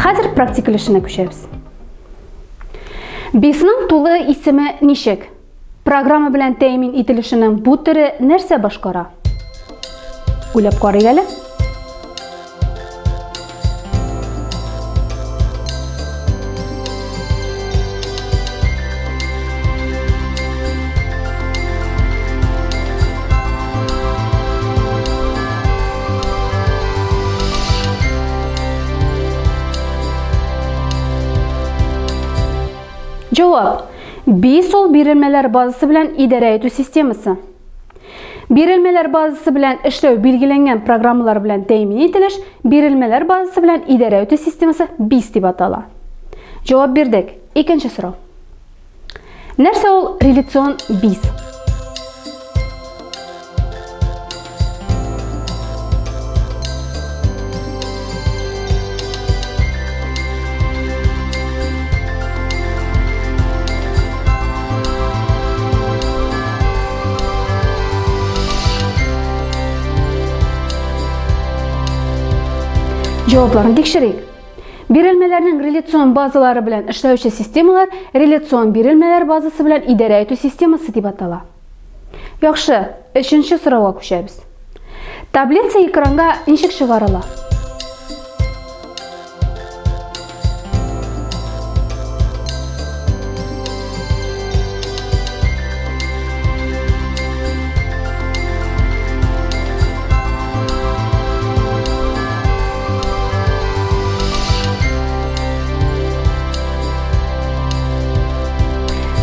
Хәзер практикалешенә күчәбез. Бисның тулы исеме ничек? Программа белән тәэмин ителешенең бу төре нәрсә башкара? Уйлап карыйк әле. Cevap. BIS ol birilmeler bazısı bilen idare etü sistemasi. Birilmeler bazısı bilen işlev bilgilengen programmalar bilen temin etiliş, birilmeler bazısı bilen idare etü sistemasi BIS deb atala. Cevap berdik. İkinci soru. Нәрсә ул реляцион BIS? Cevaplarını tekşireyik. Birilmelerinin reляцион bazaları bilen işlevçi sistemalar reляцион birilmeler bazası bilen idare etü sistemasi deb atala. Yaxşı, üçüncü soruga köçәбез. Таблица экранга ничек чыгарыла?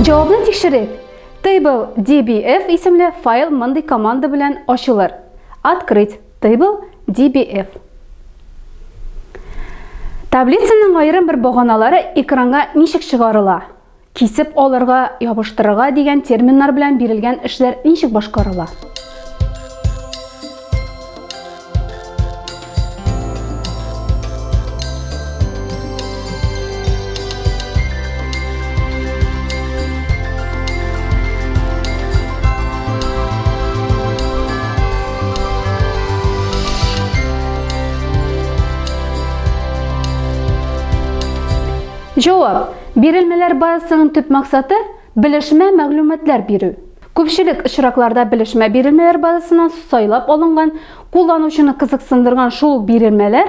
Cevabını tekşirek. Table DBF isimli fayl mınday komanda bilen açılır. Открыть Table DBF. Таблицаның айрым bir баганалары экранга ничек чыгарыла? Кисеп алырга, ябыштырырга дигән терминнар белән бирелгән эшләр ничек башкарыла? Cevap. Birilmeler bazısının tüp maksatı bilişme məlumatlar biriu. Köpçülük очракларда bilişme birilmeler bazısından saylap alıngan, kullanıcını kızıksındırgan şol birilmeler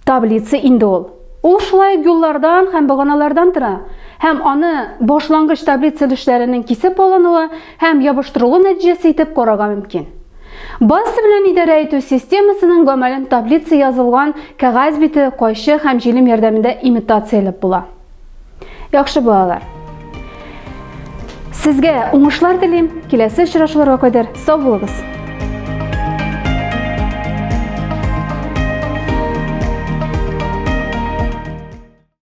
tablitsi indi ol. Ol şulay yollardan hem bağanalardan tıra. Hem anı başlangıç tablitsi işlerinin kesip alınığı hem yapıştırılı neticesi itip koraga mümkün. Bazısı bilen idare etü sistemasının göməlin tablitsi yazılgan kağız biti, qayşı hem jilim yardımında imitatsiyalip bula. Yaxşı bulalar. Sizge uңышлар dileyim. Kelesi uçurashlarga kadar sağ bulunuz.